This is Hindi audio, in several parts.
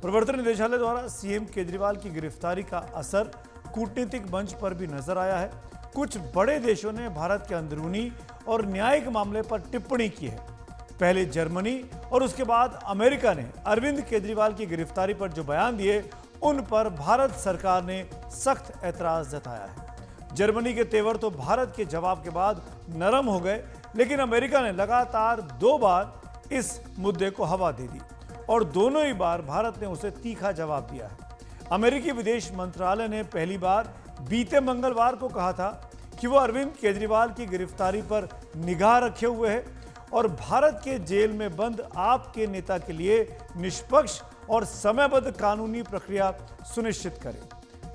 प्रवर्तन निदेशालय द्वारा सीएम केजरीवाल की गिरफ्तारी का असर कूटनीतिक मंच पर भी नजर आया है। कुछ बड़े देशों ने भारत के अंदरूनी और न्यायिक मामले पर टिप्पणी की है। पहले जर्मनी और उसके बाद अमेरिका ने अरविंद केजरीवाल की गिरफ्तारी पर जो बयान दिए, उन पर भारत सरकार ने सख्त ऐतराज जताया है। जर्मनी के तेवर तो भारत के जवाब के बाद नरम हो गए, लेकिन अमेरिका ने लगातार 2 बार इस मुद्दे को हवा दे दी और दोनों ही बार भारत ने उसे तीखा जवाब दिया है। अमेरिकी विदेश मंत्रालय ने पहली बार बीते मंगलवार को कहा था कि वो अरविंद केजरीवाल की गिरफ्तारी पर निगाह रखे हुए है और भारत के जेल में बंद आपके नेता के लिए निष्पक्ष और समयबद्ध कानूनी प्रक्रिया सुनिश्चित करे।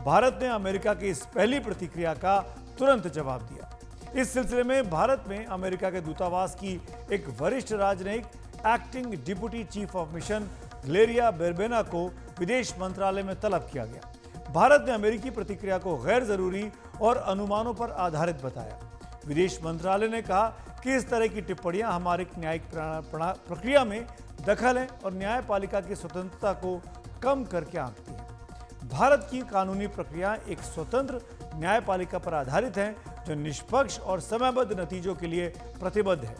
भारत ने अमेरिका की इस पहली प्रतिक्रिया का तुरंत जवाब दिया। इस सिलसिले में भारत में अमेरिका के दूतावास की एक वरिष्ठ राजनयिक acting deputy chief of mission Gloria Berbena को विदेश मंत्रालय में तलब किया गया। भारत ने अमेरिकी प्रतिक्रिया को गैर जरूरी और अनुमानों पर आधारित बताया। विदेश मंत्रालय ने कहा कि इस तरह की टिप्पणियां हमारी न्यायिक प्रक्रिया में दखल है और न्यायपालिका की स्वतंत्रता को कम करके आंकती है। भारत की कानूनी प्रक्रिया एक स्वतंत्र न्यायपालिका पर आधारित है जो निष्पक्ष और समयबद्ध नतीजों के लिए प्रतिबद्ध है।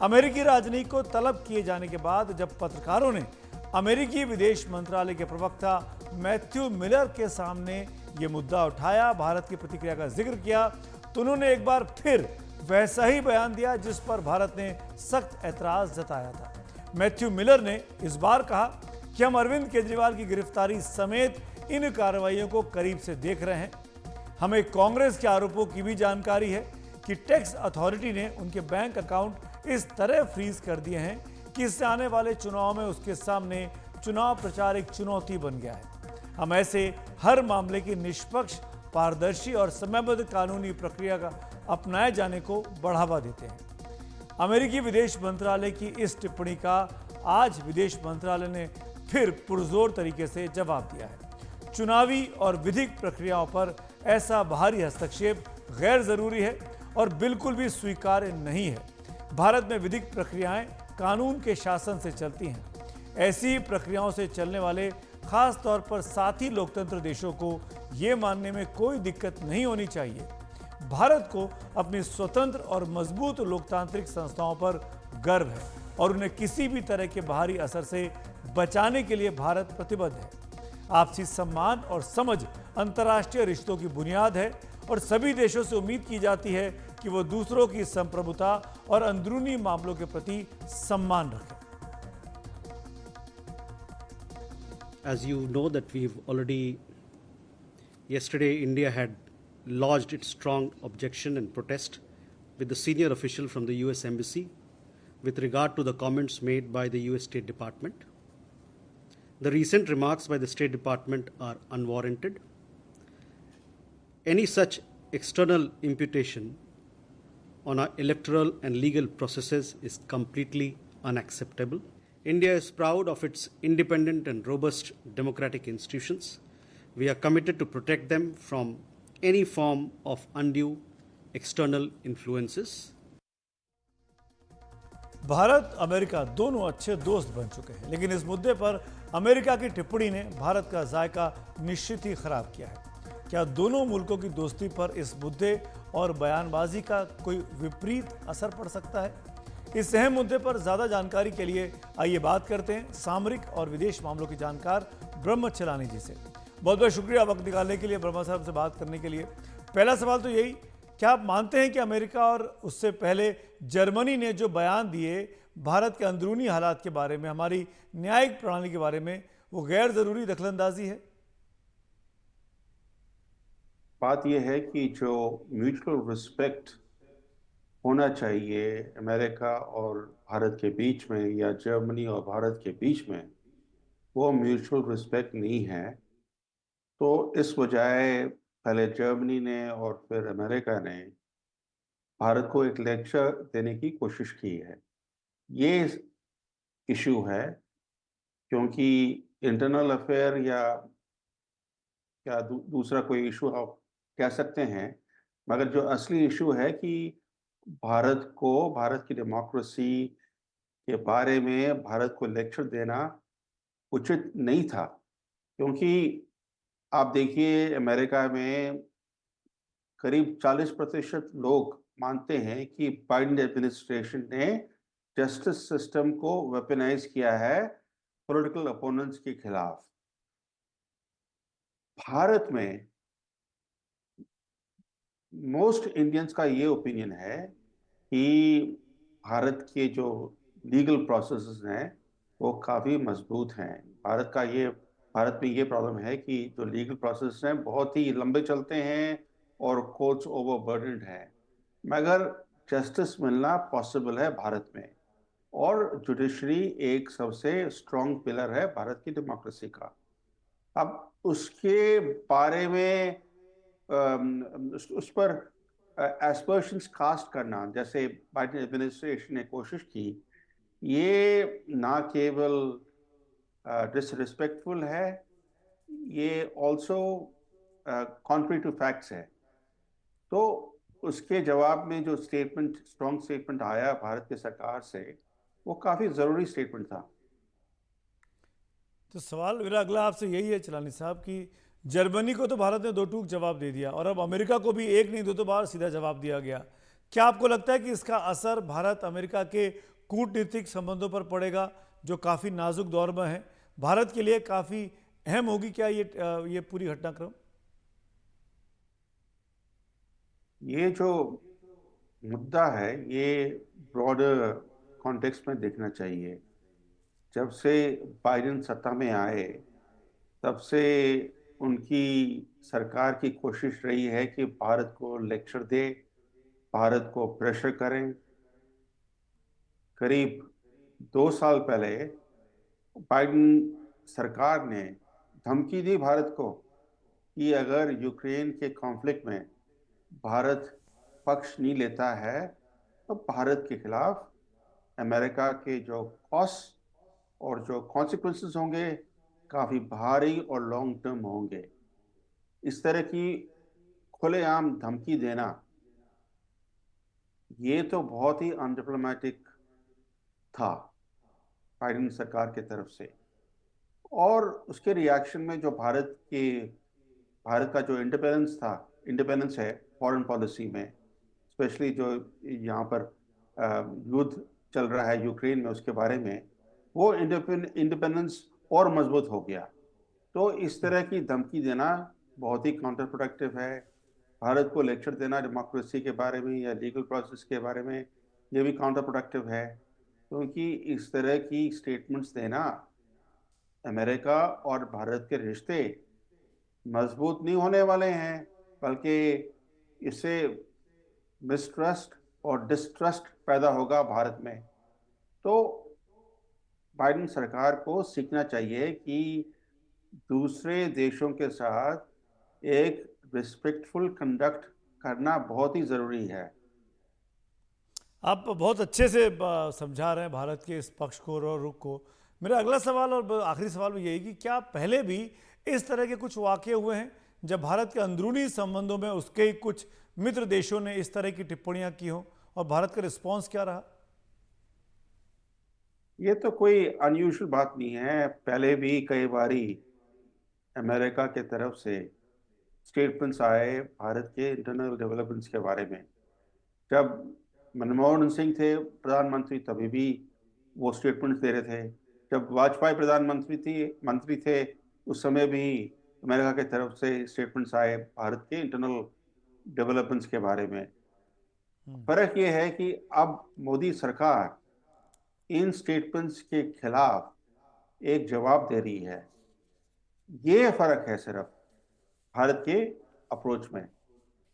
अमेरिकी राजनयिक को तलब किए जाने के बाद जब पत्रकारों ने अमेरिकी विदेश मंत्रालय के प्रवक्ता मैथ्यू मिलर के सामने यह मुद्दा उठाया, भारत की प्रतिक्रिया का जिक्र किया, तो उन्होंने एक बार फिर वैसा ही बयान दिया जिस पर भारत ने सख्त ऐतराज जताया था। मैथ्यू मिलर ने इस बार कहा कि हम अरविंद केजरीवाल की गिरफ्तारी समेत इन कार्रवाइयों को करीब से देख रहे हैं। हमें कांग्रेस के आरोपों की भी जानकारी है कि टैक्स अथॉरिटी ने उनके बैंक अकाउंट इस तरह फ्रीज कर दिए हैं कि इससे आने वाले चुनाव में उसके सामने चुनाव प्रचार एक चुनौती बन गया है। हम ऐसे हर मामले की निष्पक्ष, पारदर्शी और समयबद्ध कानूनी प्रक्रिया का अपनाए जाने को बढ़ावा देते हैं। अमेरिकी विदेश मंत्रालय की इस टिप्पणी का आज विदेश मंत्रालय ने फिर पुरजोर तरीके से जवाब दिया है। चुनावी और विधिक प्रक्रियाओं पर ऐसा बाहरी हस्तक्षेप गैर जरूरी है और बिल्कुल भी स्वीकार्य नहीं है। भारत में विधिक प्रक्रियाएं कानून के शासन से चलती हैं। ऐसी प्रक्रियाओं से चलने वाले खास तौर पर साथी लोकतंत्र देशों को ये मानने में कोई दिक्कत नहीं होनी चाहिए। भारत को अपनी स्वतंत्र और मजबूत लोकतांत्रिक संस्थाओं पर गर्व है और उन्हें किसी भी तरह के बाहरी असर से बचाने के लिए भारत प्रतिबद्ध है। आपसी सम्मान और समझ अंतर्राष्ट्रीय रिश्तों की बुनियाद है और सभी देशों से उम्मीद की जाती है कि वो दूसरों की संप्रभुता और अंदरूनी मामलों के प्रति सम्मान रखें। As you know that we've already, yesterday India had lodged its strong objection and protest with the senior official from the US Embassy with regard to the comments made by the US State Department. The recent remarks by the State Department are unwarranted. Any such external imputation on our electoral and legal processes is completely unacceptable. India is proud of its independent and robust democratic institutions. We are committed to protect them from any form of undue external influences. Bharat America दोनों अच्छे दोस्त बन चुके हैं, लेकिन इस मुद्दे पर अमेरिका की टिप्पणी ने भारत का जायका निश्चित ही खराब किया है। क्या दोनों मुल्कों की दोस्ती पर इस मुद्दे और बयानबाजी का कोई विपरीत असर पड़ सकता है? इस अहम मुद्दे पर ज्यादा जानकारी के लिए आइए बात करते हैं सामरिक और विदेश मामलों के जानकार ब्रह्म चलानी जी से। बहुत बहुत शुक्रिया वक्त निकालने के लिए, ब्रह्मा साहब से बात करने के लिए। पहला सवाल तो यही, क्या आप मानते हैं कि अमेरिका और उससे पहले जर्मनी ने जो बयान दिए भारत के अंदरूनी हालात के बारे में, हमारी न्यायिक प्रणाली के बारे में, वो गैर जरूरी दखलंदाजी है? बात यह है कि जो म्यूचुअल रिस्पेक्ट होना चाहिए अमेरिका और भारत के बीच में या जर्मनी और भारत के बीच में, वो म्यूचुअल रिस्पेक्ट नहीं है। तो इस वजह पहले जर्मनी ने और फिर अमेरिका ने भारत को एक लेक्चर देने की कोशिश की है। ये इशू है क्योंकि इंटरनल अफेयर या क्या दूसरा कोई इशू आप कह सकते हैं, मगर जो असली इशू है कि भारत को, भारत की डेमोक्रेसी के बारे में भारत को लेक्चर देना उचित नहीं था, क्योंकि आप देखिए अमेरिका में करीब 40% लोग मानते हैं कि बाइडेन एडमिनिस्ट्रेशन ने जस्टिस सिस्टम को वेपनाइज किया है पॉलिटिकल अपोनेंट्स के खिलाफ। भारत में मोस्ट इंडियंस का ये ओपिनियन है कि भारत के जो लीगल प्रोसेसेस हैं वो काफ़ी मजबूत हैं। भारत में ये प्रॉब्लम है कि जो लीगल प्रोसेस हैं बहुत ही लंबे चलते हैं और कोर्ट्स ओवरबर्डन्ड हैं, मगर जस्टिस मिलना पॉसिबल है भारत में। और जुडिशरी एक सबसे स्ट्रॉन्ग पिलर है भारत की डेमोक्रेसी का। अब उसके बारे में उस पर एस्पर्शंस कास्ट करना, जैसे बाइडेन एडमिनिस्ट्रेशन ने कोशिश की, ये ना केवल डिसरिस्पेक्टफुल है, ये ऑल्सो कॉन्ट्री टू फैक्ट्स है। तो उसके जवाब में जो स्ट्रॉन्ग स्टेटमेंट आया भारत की सरकार से, वो काफ़ी ज़रूरी स्टेटमेंट था। तो सवाल मेरा अगला आपसे यही है चलानी साहब कि जर्मनी को तो भारत ने दो टूक जवाब दे दिया और अब अमेरिका को भी एक नहीं दो बार सीधा जवाब दिया गया। क्या आपको लगता है कि इसका असर भारत अमेरिका के कूटनीतिक संबंधों पर पड़ेगा जो काफ़ी नाजुक दौर में है? भारत के लिए काफ़ी अहम होगी क्या ये पूरी घटनाक्रम? ये जो मुद्दा है ये ब्रॉडर कॉन्टेक्स्ट में देखना चाहिए। जब से बाइडेन सत्ता में आए तब से उनकी सरकार की कोशिश रही है कि भारत को लेक्चर दे, भारत को प्रेशर करें। करीब 2 साल पहले बाइडेन सरकार ने धमकी दी भारत को कि अगर यूक्रेन के कॉन्फ्लिक्ट में भारत पक्ष नहीं लेता है तो भारत के खिलाफ अमेरिका के जो कॉस्ट और जो कॉन्सिक्वेंसेस होंगे काफ़ी भारी और लॉन्ग टर्म होंगे। इस तरह की खुलेआम धमकी देना ये तो बहुत ही अनडिप्लोमेटिक था बाइडेन सरकार की तरफ से। और उसके रिएक्शन में जो भारत का जो इंडिपेंडेंस है फॉरेन पॉलिसी में, स्पेशली जो यहाँ पर युद्ध चल रहा है यूक्रेन में उसके बारे में, वो इंडिपेंडेंस और मजबूत हो गया। तो इस तरह की धमकी देना बहुत ही काउंटर प्रोडक्टिव है। भारत को लेक्चर देना डेमोक्रेसी के बारे में या लीगल प्रोसेस के बारे में, ये भी काउंटर प्रोडक्टिव है, क्योंकि इस तरह की स्टेटमेंट्स देना अमेरिका और भारत के रिश्ते मजबूत नहीं होने वाले हैं, बल्कि इससे मिसट्रस्ट और डिस्ट्रस्ट पैदा होगा भारत में। तो बाइडेन सरकार को सीखना चाहिए कि दूसरे देशों के साथ एक रिस्पेक्टफुल कंडक्ट करना बहुत ही ज़रूरी है। आप बहुत अच्छे से समझा रहे हैं भारत के इस पक्ष को और रुख को। मेरा अगला सवाल और आखिरी सवाल भी यही कि क्या पहले भी इस तरह के कुछ वाक़ये हुए हैं जब भारत के अंदरूनी संबंधों में उसके ही कुछ मित्र देशों ने इस तरह की टिप्पणियां की हों और भारत का रिस्पॉन्स क्या रहा? ये तो कोई अनयूजुअल बात नहीं है। पहले भी कई बारी अमेरिका के तरफ से स्टेटमेंट्स आए भारत के इंटरनल डेवलपमेंट्स के बारे में। जब मनमोहन सिंह थे प्रधानमंत्री तभी भी वो स्टेटमेंट्स दे रहे थे। जब वाजपेयी मंत्री थे उस समय भी अमेरिका की तरफ से स्टेटमेंट्स आए भारत के इंटरनल डेवलपमेंट्स के बारे में। फर्क ये है कि अब मोदी सरकार इन स्टेटमेंट्स के खिलाफ एक जवाब दे रही है। ये फर्क है सिर्फ भारत के अप्रोच में।